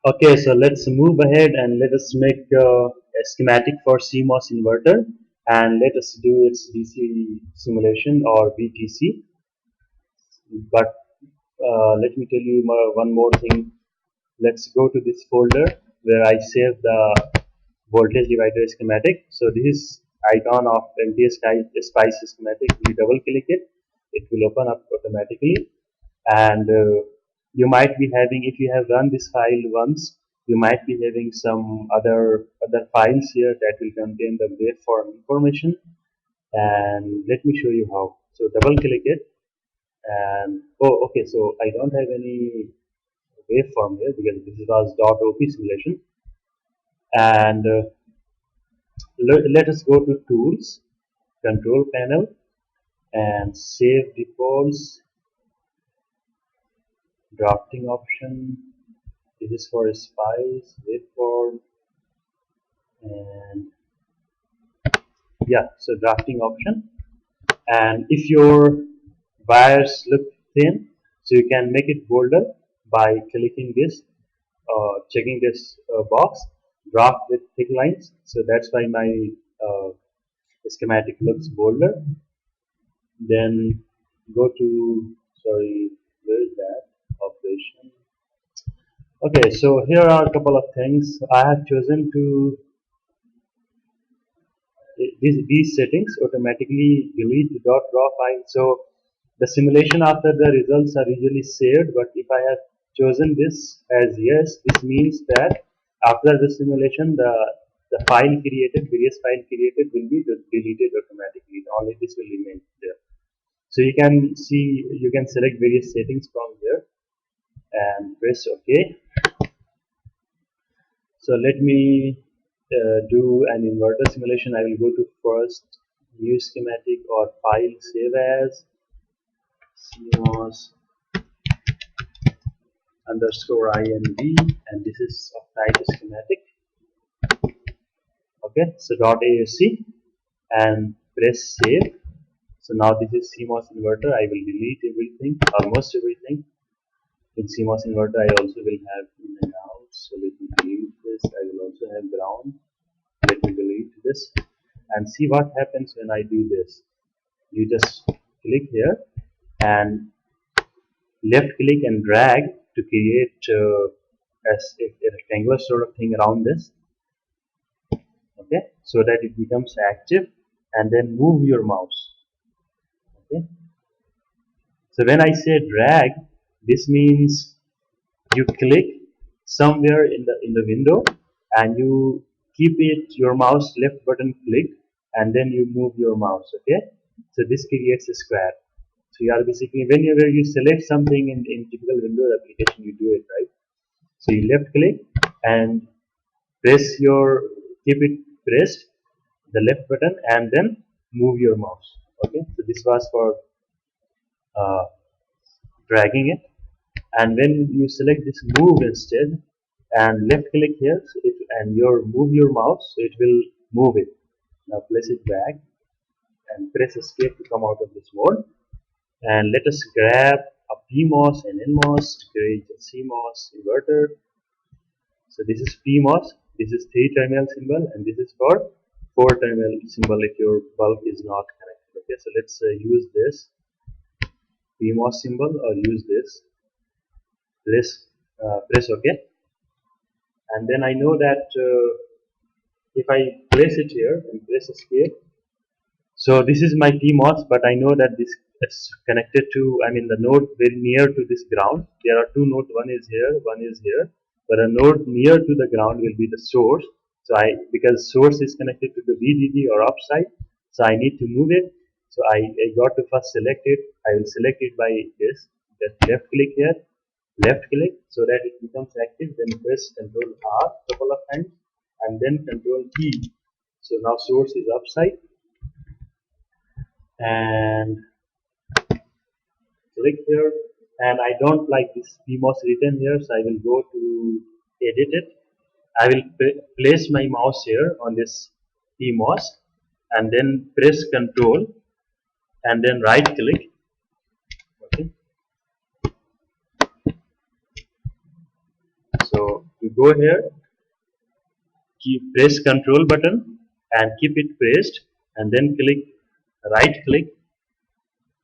Okay, so let's move ahead and let us make a schematic for CMOS inverter, and let us do its DC simulation or VTC. But let me tell you one more thing. Let's go to this folder where I save the voltage divider schematic. So this is icon of LTspice schematic. You double click it, it will open up automatically. And you might be having, if you have run this file once, you might be having some other files here that will contain the waveform information. And let me show you how. So double click it, and oh, okay, so I don't have any waveform here because this was .op simulation. And let us go to tools, control panel, and save defaults, drafting option. This is for spice waveform, and yeah, so drafting option. And if your wires look thin, so you can make it bolder by clicking this, checking this box, draft with thick lines. So that's why my uh, schematic looks bolder. Then go to, sorry, where is that operation? Okay, so here are a couple of things I have chosen to. These settings automatically delete the .raw file. So the simulation after the results are usually saved, but if I have chosen this as yes, this means that after the simulation, the file created, various file created will be deleted automatically. Only this will remain there. So you can see, you can select various settings from here and press OK. So let me do an inverter simulation. I will go to first new schematic or file save as CMOS underscore INV, and this is of type schematic. Okay, so .asc and press save. So now this is CMOS inverter. I will delete everything, almost everything. In CMOS inverter, I also will have in and out. So let me delete this. I will also have ground. Let me delete this and see what happens when I do this. You just click here and left click and drag to create as a rectangular sort of thing around this, okay, so that it becomes active, and then move your mouse. Okay, so when I say drag, this means you click somewhere in the window and you keep it your mouse left button click, and then you move your mouse. Okay, so this creates a square. So you are basically, whenever you select something in typical Windows application, you do it right. So you left click and press your, keep it pressed, the left button, and then move your mouse. Okay, so this was for uh, dragging it. And when you select this move instead and left click here, so and your move your mouse, so it will move it. Now place it back and press escape to come out of this mode. And let us grab a PMOS and NMOS to create a CMOS inverter. So this is PMOS, this is 3-terminal symbol, and this is for 4-terminal symbol if your bulb is not connected. Okay, so let's use this PMOS symbol or use this. Press OK, and then I know that if I place it here and press escape, so this is my PMOS, but I know that this is connected to, I mean, the node very near to this ground. There are two nodes, one is here, one is here, but a node near to the ground will be the source. So because source is connected to the VDD or upside, so I need to move it. So I got to first select it. I will select it by this, just left click here, left click, so that it becomes active. Then press Control R couple of times, and then Control E. So now source is upside, and click here. And I don't like this PMOS written here, so I will go to edit it. I will place my mouse here on this PMOS and then press Control and then right click. Okay, so you go here, press Control button and keep it pressed, and then right click.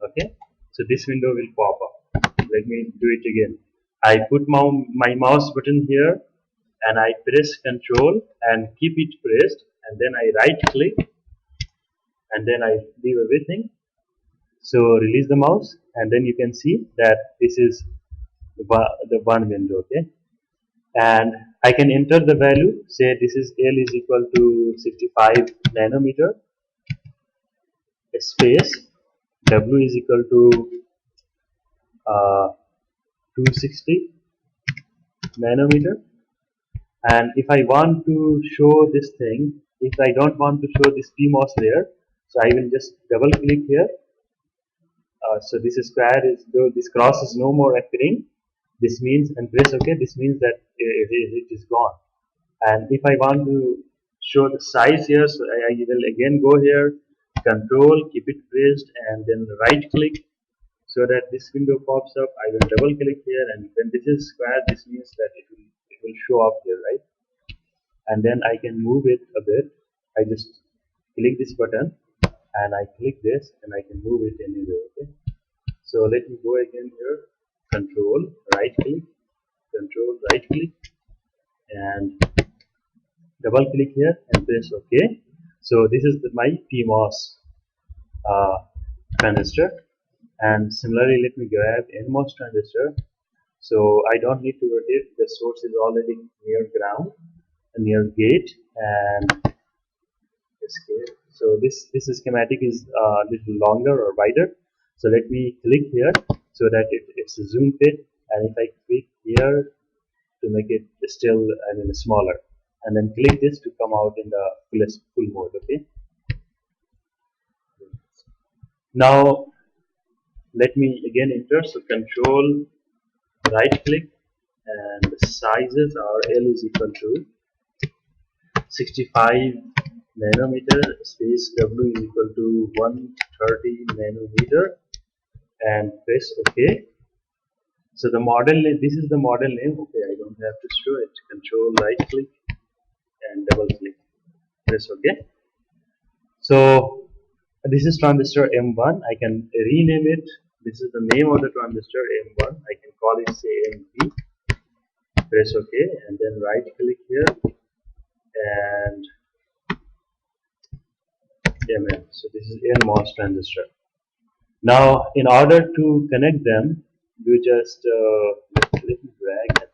Okay, so this window will pop up. Let me do it again. I put my mouse button here and I press Control and keep it pressed, and then I right click and then I leave everything. So release the mouse and then you can see that this is the one window. Okay, and I can enter the value, say this is L is equal to 65 nanometer, space W is equal to 260 nanometer. And if I want to show this thing, if I don't want to show this PMOS there, so I will just double click here. So this square is, though this cross is no more appearing, this means, and press OK, this means that it is gone. And if I want to show the size here, so I will again go here, Control, keep it pressed, and then right click so that this window pops up. I will double click here, and when this is square, this means that it will show up here, right? And then I can move it a bit. I just click this button and I click this and I can move it anywhere. Okay, so let me go again here, Control right click, Control right click, and double click here and press OK. So this is my PMOS transistor. And similarly, let me grab NMOS transistor. So I don't need to rotate, the source is already near ground, near gate, and escape. So this schematic is a little longer or wider. So let me click here so that it's a zoom fit, and if I click here to make it still, smaller, and then click this to come out in the full mode. Okay. Now let me again enter. So Control right click, and the sizes are L is equal to 65 nanometer, space W is equal to 130 nanometer, and press OK. So the model name, this is the model name. Okay, I don't have to show it. Control right click and double click, press OK. So this is transistor M1. I can rename it. This is the name of the transistor M1. I can call it, say, MP. Press OK, and then right click here and MM. So this is NMOS transistor. Now, in order to connect them, you just let me drag it.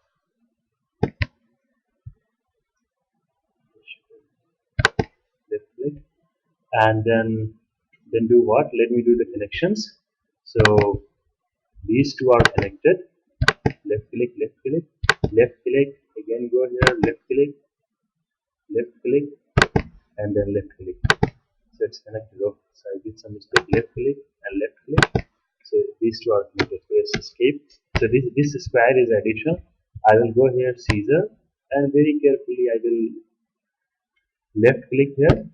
Left click, and then do what? Let me do the connections. So these two are connected. Left click, left click, left click. Again, go here. Left click, and then left click. So it's connected. Oh, so I did some mistake. Left click and left click. So these two are connected. Press escape. So this square is addition. I will go here, scissor, and very carefully I will left click here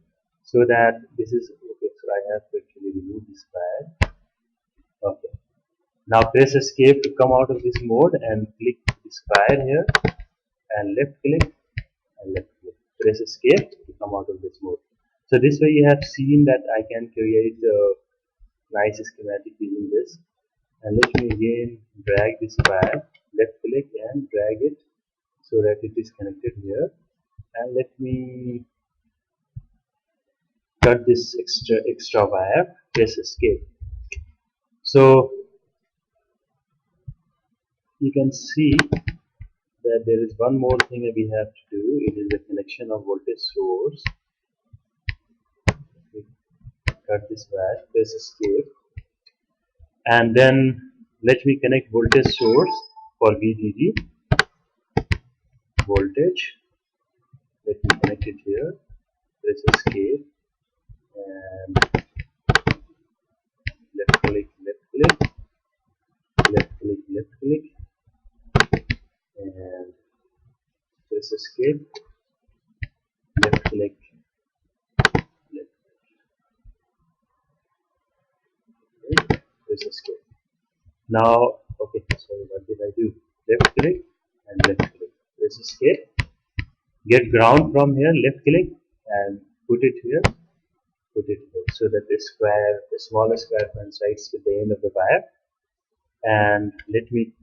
so that this is okay. So I have to actually remove this square. Okay. Now press escape to come out of this mode and click the square here and left click and left click. Press escape to come out of this mode. So this way you have seen that I can create a nice schematic using this. And let me again drag this square, left click and drag it so that it is connected here. And let me cut this extra wire, press escape. So you can see that there is one more thing that we have to do. It is the connection of voltage source. Cut this wire, press escape, and then let me connect voltage source for VDD. Voltage. Let me connect it here. Press escape and left click, left click, left click, left click, and press escape. Left click, left click, press escape. Now, okay, sorry, what did I do? Left click and left click. Press escape. Get ground from here, left click and put it here, so that the smaller square coincides with the end of the wire. And let me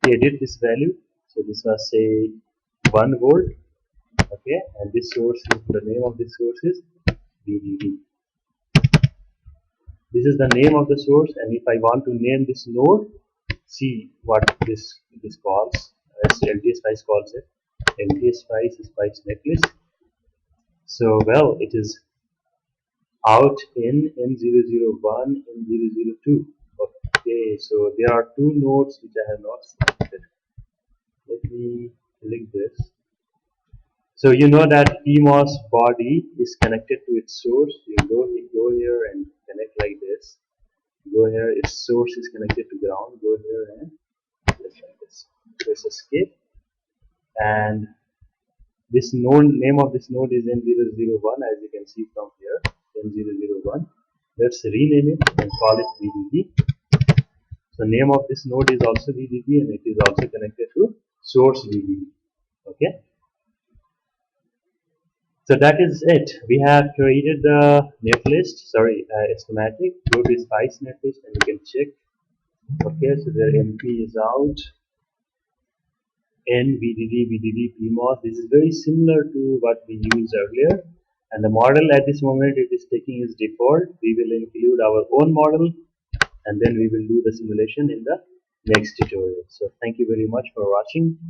edit this value. So this was say 1 volt, okay, and this source is, the name of this source is VDD. This is the name of the source, and if I want to name this node, see what this calls, as LTspice calls it, LTspice spice netlist. So well, it is out in N001, N002. Okay, so there are two nodes which I have not selected. Let me click this. So you know that PMOS body is connected to its source. You go here and connect like this. Go here, its source is connected to ground. Go here and just like this. Press escape. And this node, name of this node is N001, as you can see from here. N001. Let's rename it and call it VDD. So name of this node is also VDD, and it is also connected to source VDD. Okay. So that is it. We have created the netlist, schematic. Go to Spice netlist and you can check. Okay, so the MP is out. N, VDD, VDD, PMOS. This is very similar to what we used earlier. And the model at this moment it is taking its default. We will include our own model and then we will do the simulation in the next tutorial. So thank you very much for watching.